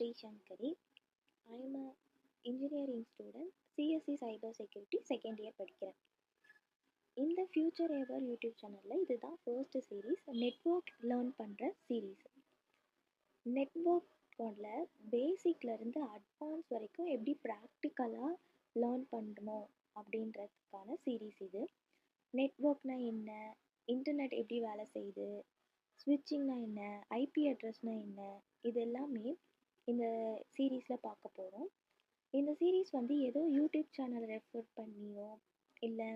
Sri Shankari. I am a engineering student, CSE Cyber Security second year படிக்கிறேன். இந்த future எவர் YouTube சேனலில் இதுதான் first series network learn பண்ணுற series. நெட்வொர்க்கோட பேசிக்லேருந்து advance வரைக்கும் எப்படி ப்ராக்டிக்கலாக லேர்ன் பண்ணணும் அப்படின்றதுக்கான சீரீஸ் இது. நெட்வொர்க்னா என்ன, இன்டர்நெட் எப்படி வேலை செய்யுது, ஸ்விட்சிங்னா என்ன, ஐபி அட்ரஸ்னா என்ன, இது எல்லாமே இந்த சீரீஸில் பார்க்க போகிறோம். இந்த சீரீஸ் வந்து ஏதோ யூடியூப் சேனல் ரெஃபர் பண்ணியோ இல்லை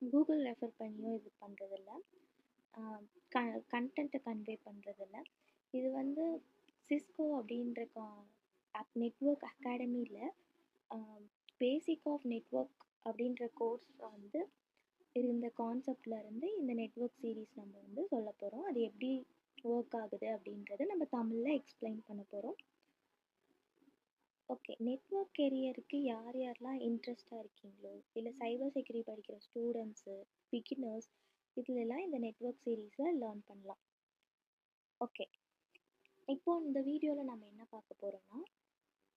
கூகுள் ரெஃபர் பண்ணியோ இது பண்ணுறதில்ல, கண்டென்ட்டை கன்வே பண்ணுறதில்ல. இது வந்து சிஸ்கோ அப்படின்ற நெட்வொர்க் அகாடமியில் பேசிக் ஆஃப் நெட்வொர்க் அப்படின்ற கோர்ஸ் வந்து இருந்த கான்செப்டில் இருந்து இந்த நெட்வொர்க் சீரீஸ் நம்ம வந்து சொல்ல போகிறோம். அது எப்படி ஒர்க் ஆகுது அப்படின்றத நம்ம தமிழில் எக்ஸ்பிளைன் பண்ண போகிறோம். ஓகே, நெட்வொர்க் கெரியருக்கு யார் யாரெலாம் இன்ட்ரெஸ்டாக இருக்கீங்களோ இல்லை சைபர் செக்யூரிட்டி படிக்கிற ஸ்டூடெண்ட்ஸு, பிகினர்ஸ், இதுலலாம் இந்த நெட்வொர்க் சீரீஸில் லேர்ன் பண்ணலாம். ஓகே, இப்போ இந்த வீடியோவில் நம்ம என்ன பார்க்க போகிறோம்னா,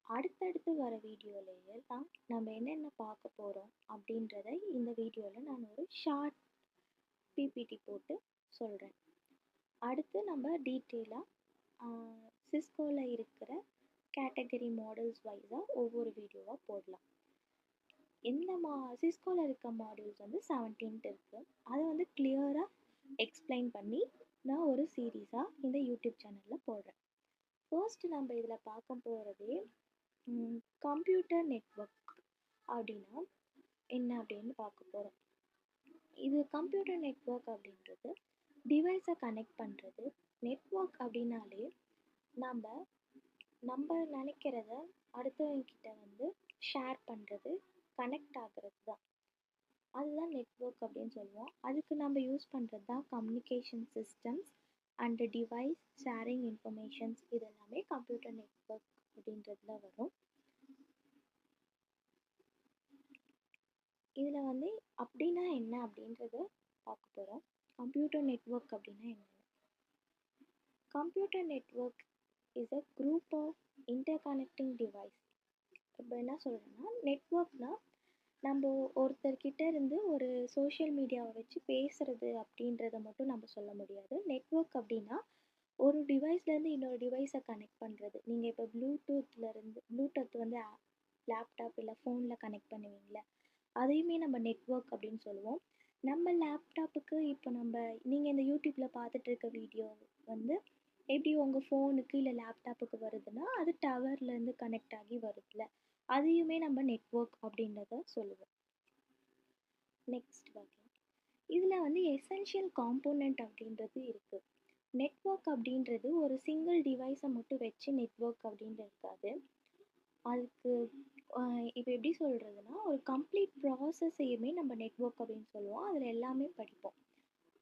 அடுத்தடுத்து வர வீடியோலேயே தான் நம்ம என்னென்ன பார்க்க போகிறோம் அப்படின்றத இந்த வீடியோவில் நான் ஒரு ஷார்ட் பிபிடி போட்டு சொல்கிறேன். அடுத்து நம்ம டீட்டெயிலாக சிஸ்கோவில் இருக்கிற கேட்டகரி மாடல்ஸ் வைஸாக ஒவ்வொரு வீடியோவாக போடலாம். சிஸ்கோவில் இருக்க மாடல்ஸ் வந்து 17 இருக்குது. அதை வந்து கிளியராக எக்ஸ்பிளைன் பண்ணி நான் ஒரு சீரீஸாக இந்த யூடியூப் சேனலில் போடுறேன். ஃபர்ஸ்ட் நம்ம இதில் பார்க்க போகிறதே கம்ப்யூட்டர் நெட்வொர்க் அப்படின்னா என்ன அப்படின்னு பார்க்க போகிறோம். இது கம்ப்யூட்டர் நெட்வொர்க் அப்படின்றது டிவைஸை கனெக்ட் பண்ணுறது. நெட்வொர்க் அப்படின்னாலே நம்ம நினைக்கிறத அடுத்தவங்கிட்ட வந்து ஷேர் பண்ணுறது, கனெக்ட் ஆகிறது தான். அதுதான் நெட்வொர்க் அப்படின்னு சொல்லுவோம். அதுக்கு நம்ம யூஸ் பண்ணுறது தான் communication systems and device sharing informations. இதெல்லாமே கம்ப்யூட்டர் நெட்வொர்க் அப்படின்றதுல வரும். இதில் வந்து அப்படின்னா என்ன அப்படின்றத பார்க்க போகிறோம். கம்ப்யூட்டர் நெட்வொர்க் அப்படின்னா என்ன? Computer network is a group of interconnecting device. இப்போ என்ன சொல்கிறேன்னா, நெட்வொர்க்னால் நம்ம ஒருத்தர்கிட்ட இருந்து ஒரு சோஷியல் மீடியாவை வச்சு பேசுகிறது அப்படின்றத மட்டும் நம்ம சொல்ல முடியாது. நெட்வொர்க் அப்படின்னா ஒரு டிவைஸ்லேருந்து இன்னொரு டிவைஸை கனெக்ட் பண்ணுறது. நீங்கள் இப்போ ப்ளூடூத் வந்து லேப்டாப் இல்லை ஃபோனில் கனெக்ட் பண்ணுவீங்களே, அதையுமே நம்ம நெட்வொர்க் அப்படின்னு சொல்லுவோம். நம்ம லேப்டாப்புக்கு இப்போ நீங்கள் இந்த யூடியூப்பில் பார்த்துட்டு இருக்க வீடியோ வந்து எப்படி உங்கள் ஃபோனுக்கு இல்லை லேப்டாப்புக்கு வருதுன்னா, அது டவர்லேருந்து கனெக்ட் ஆகி வருதுல்ல, அதையுமே நம்ம நெட்வொர்க் அப்படின்றத சொல்லுவோம். நெக்ஸ்ட் பார்க்கலாம். இதில் வந்து எசென்ஷியல் காம்போனண்ட் அப்படின்றது இருக்குது. நெட்வொர்க் அப்படின்றது ஒரு சிங்கிள் டிவைஸை மட்டும் வச்சு நெட்வொர்க் அப்படின்றது இருக்காது. அதுக்கு இப்போ எப்படி சொல்கிறதுனா, ஒரு கம்ப்ளீட் ப்ராசஸையுமே நம்ம நெட்வொர்க் அப்படின்னு சொல்லுவோம். அதில் எல்லாமே படிப்போம்.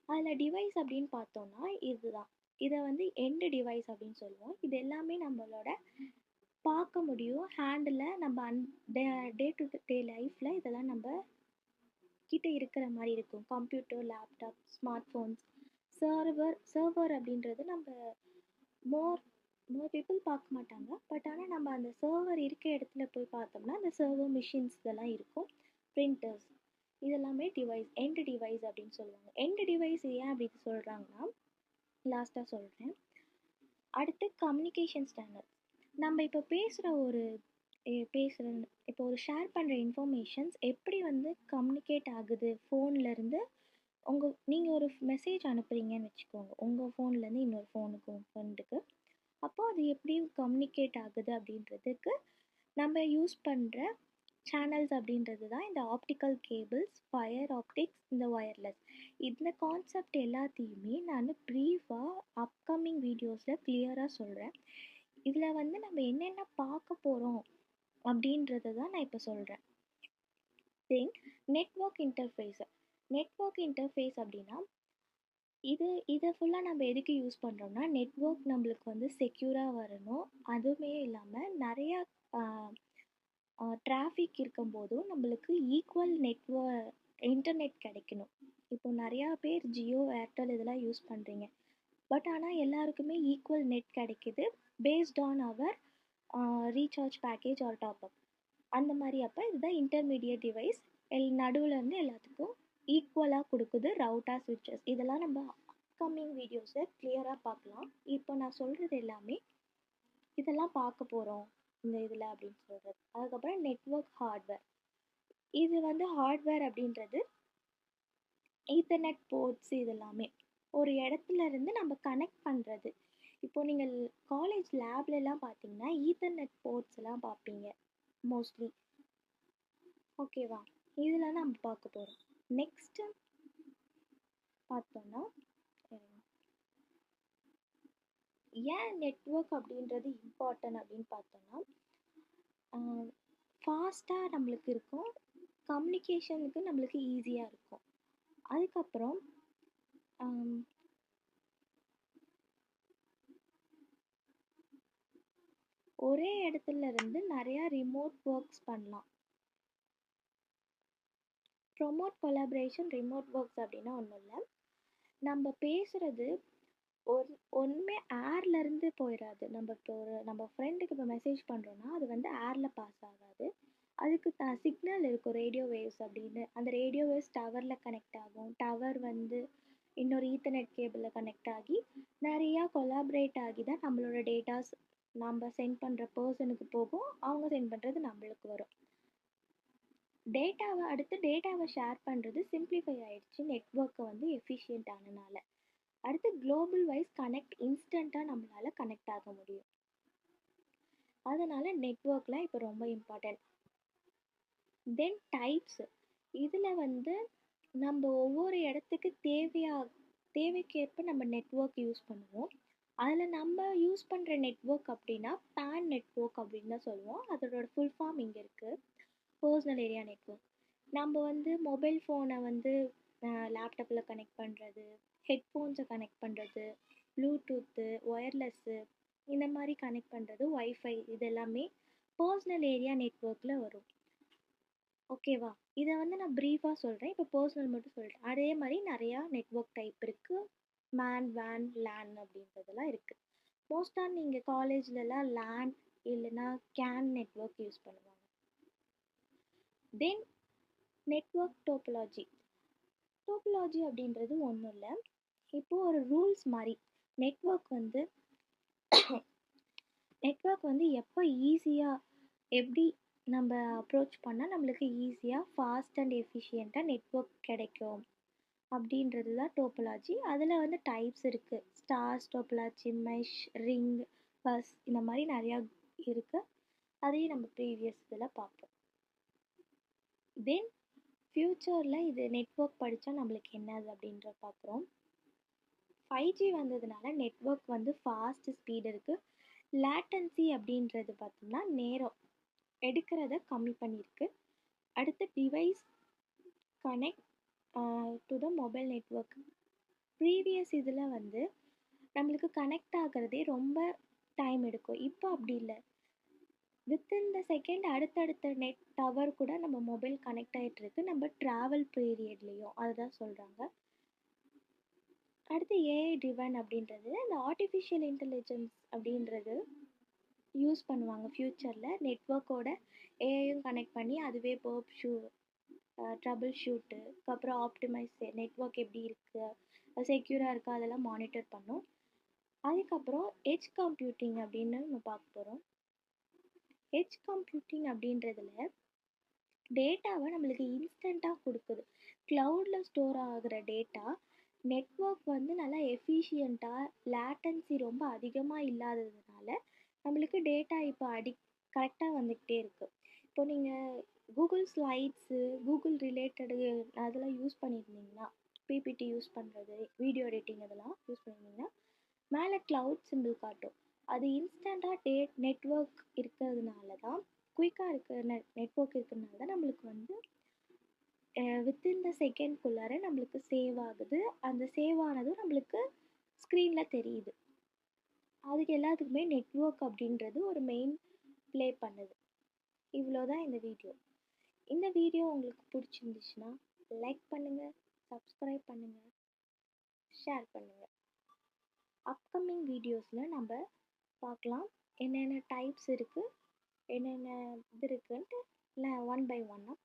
அதில் டிவைஸ் அப்படின்னு பார்த்தோம்னா இதுதான். இதை வந்து எண்டு டிவைஸ் அப்படின்னு சொல்லுவோம். இது எல்லாமே நம்மளோட பார்க்க முடியும் ஹேண்டில், நம்ம டே டு டே லைஃப்பில் இதெல்லாம் நம்ம கிட்ட இருக்கிற மாதிரி இருக்கும். Computer, laptop, smart phones, server அப்படின்றது நம்ம மோர் பீப்புள் பார்க்க மாட்டாங்க. பட் ஆனால் நம்ம அந்த சர்வர் இருக்க இடத்துல போய் பார்த்தோம்னா அந்த சர்வர் மிஷின்ஸ் இதெல்லாம் இருக்கும். பிரிண்டர்ஸ், இதெல்லாமே டிவைஸ், எண்டு டிவைஸ் அப்படின்னு சொல்லுவாங்க. எண்டு டிவைஸ் ஏன் அப்படி சொல்கிறாங்கன்னா, லாஸ்ட்டாக சொல்கிறேன். அடுத்து கம்யூனிகேஷன் ஸ்டாண்டர்ட். நம்ம இப்போ இப்போ ஒரு ஷேர் பண்ணுற இன்ஃபர்மேஷன்ஸ் எப்படி வந்து கம்யூனிகேட் ஆகுது ஃபோன்லேருந்து. நீங்கள் ஒரு மெசேஜ் அனுப்புகிறீங்கன்னு வச்சுக்கோங்க, உங்கள் ஃபோன்லேருந்து இன்னொரு ஃபோனுக்கு, உங்கள் ஃப்ரெண்டுக்கு. அப்போது அது எப்படி கம்யூனிகேட் ஆகுது அப்படின்றதுக்கு நம்ம யூஸ் பண்ணுற சேனல்ஸ் அப்படின்றது தான் இந்த ஆப்டிக்கல் கேபிள்ஸ், ஃபயர் ஆப்டிக்ஸ், இந்த ஒயர்லெஸ். இந்த கான்செப்ட் எல்லாத்தையுமே நான் ப்ரீஃபாக அப்கமிங் வீடியோஸில் கிளியராக சொல்கிறேன். இதில் வந்து நம்ம என்னென்ன பார்க்க போகிறோம் அப்படின்றது தான் நான் இப்போ சொல்கிறேன். தென் நெட்வொர்க் இன்டர்ஃபேஸ் அப்படின்னா இதை ஃபுல்லாக நம்ம எதுக்கு யூஸ் பண்ணுறோம்னா, நெட்வொர்க் நம்மளுக்கு வந்து செக்யூராக வரணும். அதுவுமே இல்லாமல் நிறையா டிராஃபிக் இருக்கும்போதும் நம்மளுக்கு ஈக்குவல் இன்டர்நெட் கிடைக்கணும். இப்போ நிறையா பேர் ஜியோ, ஏர்டெல் இதெல்லாம் யூஸ் பண்ணுறீங்க. பட் ஆனால் எல்லாருக்குமே ஈக்குவல் நெட் கிடைக்கிது based on our recharge package or top up அந்த மாதிரி அப்போ இதுதான் இன்டர்மீடியட் டிவைஸ். நடுவில் இருந்து எல்லாத்துக்கும் ஈக்குவலாக கொடுக்குது ரவுட்டர் ஸ்விட்சஸ். இதெல்லாம் நம்ம அப்கமிங் வீடியோஸை கிளியராக பார்க்கலாம். இப்போ நான் சொல்கிறது எல்லாமே இதெல்லாம் பார்க்க போகிறோம் இந்த இதில் அப்படின்னு சொல்கிறது. அதுக்கப்புறம் நெட்வொர்க் ஹார்ட்வேர். இது வந்து ஹார்ட்வேர் அப்படின்றது ஈத்தர்நெட் போர்ட்ஸ் இதெல்லாமே ஒரு இடத்துல இருந்து நம்ம கனெக்ட் பண்ணுறது. இப்போது நீங்கள் காலேஜ் லேப்லலாம் பார்த்தீங்கன்னா ஈத்தர்நெட் போர்ட்ஸ் எல்லாம் பார்ப்பீங்க மோஸ்ட்லி. ஓகேவா, இதில் நம்ம பார்க்க போகிறோம். நெக்ஸ்ட்டு பார்த்தோன்னா ஏன் நெட்வொர்க் அப்படின்றது இம்பார்ட்டன்ட் அப்படின்னு பார்த்தோன்னா ஃபாஸ்ட்டாக நம்மளுக்கு இருக்கும், கம்யூனிகேஷனுக்கு நம்மளுக்கு ஈஸியாக இருக்கும். அதுக்கப்புறம் ஒரே இடத்துல இருந்து நிறையா ரிமோட் ஒர்க்ஸ் பண்ணலாம். ப்ரொமோட் கொலாபரேஷன் ரிமோட் ஒர்க்ஸ் அப்படின்னா ஒன்றும் இல்லை, நம்ம பேசுகிறது ஒன்றுமே ஏர்லேருந்து போயிடாது. நம்ம இப்போ நம்ம ஃப்ரெண்டுக்கு இப்போ மெசேஜ் பண்ணுறோன்னா அது வந்து ஏரில் பாஸ் ஆகாது. அதுக்கு சிக்னல் இருக்கும், ரேடியோ வேவ்ஸ் அப்படின்னு. அந்த ரேடியோ வேவ்ஸ் டவரில் கனெக்ட் ஆகும். டவர் வந்து இன்னொரு ஈத்தர்நெட் கேபிளில் கனெக்ட் ஆகி நிறையா கொலாபரேட் ஆகி தான் நம்மளோட டேட்டாஸ் நம்ம சென்ட் பண்ணுற பர்சனுக்கு போகும், அவங்க சென்ட் பண்ணுறது நம்மளுக்கு வரும். டேட்டாவை ஷேர் பண்ணுறது சிம்பிளிஃபை ஆகிடுச்சு நெட்வொர்க்கை வந்து எஃபிஷியன்ட் ஆனனால. அடுத்து குளோபல் வைஸ் கனெக்ட் இன்ஸ்டண்ட்டாக நம்மளால் கனெக்ட் ஆக முடியும். அதனால் நெட்வொர்க்லாம் இப்போ ரொம்ப இம்பார்ட்டன்ட். தென் டைப்ஸ். இதில் வந்து நம்ம ஒவ்வொரு இடத்துக்கு தேவைக்கேற்ப நம்ம நெட்வொர்க் யூஸ் பண்ணுவோம். அதில் நம்ம யூஸ் பண்ணுற நெட்வொர்க் அப்படின்னா பேன் நெட்வொர்க் அப்படின்னு தான் சொல்லுவோம். அதோட ஃபுல் ஃபார்ம் இங்கே இருக்குது, பர்சனல் ஏரியா நெட்வொர்க். நம்ம வந்து மொபைல் ஃபோனை வந்து லேப்டாப்பில் கனெக்ட் பண்ணுறது, ஹெட்ஃபோன்ஸை கனெக்ட் பண்ணுறது, ப்ளூடூத்து, ஒயர்லெஸ்ஸு இந்த மாதிரி கனெக்ட் பண்ணுறது, ஒய்ஃபை, இது எல்லாமே பர்சனல் ஏரியா நெட்வொர்க்கில் வரும். ஓகேவா, இதை வந்து நான் ப்ரீஃபாக சொல்கிறேன், இப்போ பர்சனல் மட்டும் சொல்கிறேன். அதே மாதிரி நிறையா நெட்வொர்க் டைப் இருக்குது, மேன், வேன், லேன் அப்படின்றதெல்லாம் இருக்குது. மோஸ்ட்டாக நீங்கள் காலேஜ்லலாம் லேன் இல்லைன்னா கேன் நெட்வொர்க் யூஸ் பண்ணுவாங்க. தென் நெட்வொர்க் டோப்போலாஜி அப்படின்றது ஒன்றும் இல்லை, இப்போது ஒரு ரூல்ஸ் மாதிரி. நெட்வொர்க் வந்து எப்போ ஈஸியாக எப்படி நம்ம அப்ரோச் பண்ணால் நம்மளுக்கு ஈஸியாக ஃபாஸ்ட் அண்ட் எஃபிஷியண்ட்டாக நெட்வொர்க் கிடைக்கும் அப்படின்றது தான் டோப்போலாஜி. அதில் வந்து டைப்ஸ் இருக்குது, ஸ்டார்ஸ் டோப்போலாஜி, மெஷ், ரிங், பஸ், இந்த மாதிரி நிறையா இருக்குது. அதையும் நம்ம ப்ரீவியஸ் இதில் பார்ப்போம். தென் ஃப்யூச்சரில் இது நெட்வொர்க் படித்தா நம்மளுக்கு என்னது அப்படின்ற பார்க்குறோம். 5G வந்ததுனால நெட்வொர்க் வந்து ஃபாஸ்ட் ஸ்பீடு இருக்குது. லேட்டன்சி அப்படின்றது பார்த்தோம்னா நேரம் எடுக்கிறத கம்மி பண்ணியிருக்கு. அடுத்து device connect to the mobile network. Previous இதில் வந்து நம்மளுக்கு கனெக்ட் ஆகிறதே ரொம்ப டைம் எடுக்கும், இப்போ அப்படி இல்லை, வித்தின் த செகண்ட் அடுத்தடுத்த நெட் டவர் கூட நம்ம மொபைல் கனெக்ட் ஆகிட்டுருக்கு, நம்ம ட்ராவல் பீரியட்லேயும். அதுதான் சொல்கிறாங்க. அடுத்து ஏஐ ட்ரிவன் அப்படின்றது, இந்த ஆர்டிஃபிஷியல் இன்டெலிஜென்ஸ் அப்படின்றது யூஸ் பண்ணுவாங்க ஃப்யூச்சரில். நெட்வொர்க்கோட ஏஐயும் கனெக்ட் பண்ணி அதுவே ட்ரபிள் ஷூட்டு, அப்புறம் ஆப்டிமைஸ் நெட்வொர்க் எப்படி இருக்குது, செக்யூராக இருக்கா, அதெல்லாம் மானிட்டர் பண்ணும். அதுக்கப்புறம் எட்ஜ் கம்ப்யூட்டிங் அப்படின்னு நம்ம பார்க்க போகிறோம். எட்ஜ் கம்ப்யூட்டிங் அப்படின்றதுல டேட்டாவை நம்மளுக்கு இன்ஸ்டண்ட்டாக கொடுக்குது. க்ளவுடில் ஸ்டோர் ஆகிற டேட்டா நெட்வொர்க் வந்து நல்லா எஃபிஷியண்ட்டாக, லேட்டன்சி ரொம்ப அதிகமாக இல்லாததுனால நம்மளுக்கு டேட்டா இப்போ கரெக்டாக வந்துக்கிட்டே இருக்குது. இப்போ நீங்கள் கூகுள் ஸ்லைட்ஸு, கூகுள் ரிலேட்டடு அதெல்லாம் யூஸ் பண்ணியிருந்தீங்கன்னா, பிபிடி யூஸ் பண்ணுறது, வீடியோ எடிட்டிங் அதெல்லாம் யூஸ் பண்ணியிருந்தீங்கன்னா மேலே க்ளவுட் சிம்பிள் காட்டும். அது இன்ஸ்டண்ட்டாக நெட்வொர்க் இருக்கிறதுனால தான், குயிக்காக இருக்கிற நெட்வொர்க் இருக்கிறதுனால தான் நம்மளுக்கு வந்து வித்தின் த செகண்ட்குள்ளார நம்மளுக்கு சேவ் ஆகுது. அந்த சேவ் ஆனதும் நம்மளுக்கு ஸ்க்ரீனில் தெரியுது. அதுக்கு எல்லாத்துக்குமே நெட்வொர்க் அப்படின்றது ஒரு மெயின் ப்ளே பண்ணுது. இவ்வளோதான் இந்த வீடியோ. இந்த வீடியோ உங்களுக்கு பிடிச்சிருந்துச்சுன்னா லைக் பண்ணுங்கள், சப்ஸ்கிரைப் பண்ணுங்கள், ஷேர் பண்ணுங்கள். அப்கமிங் வீடியோஸில் நம்ம பார்க்கலாம். என்னென்ன டைப்ஸ் இருக்குது, என்னென்ன இது இருக்குன்ட்டு இல்லை ஒன் பை ஒன்னாக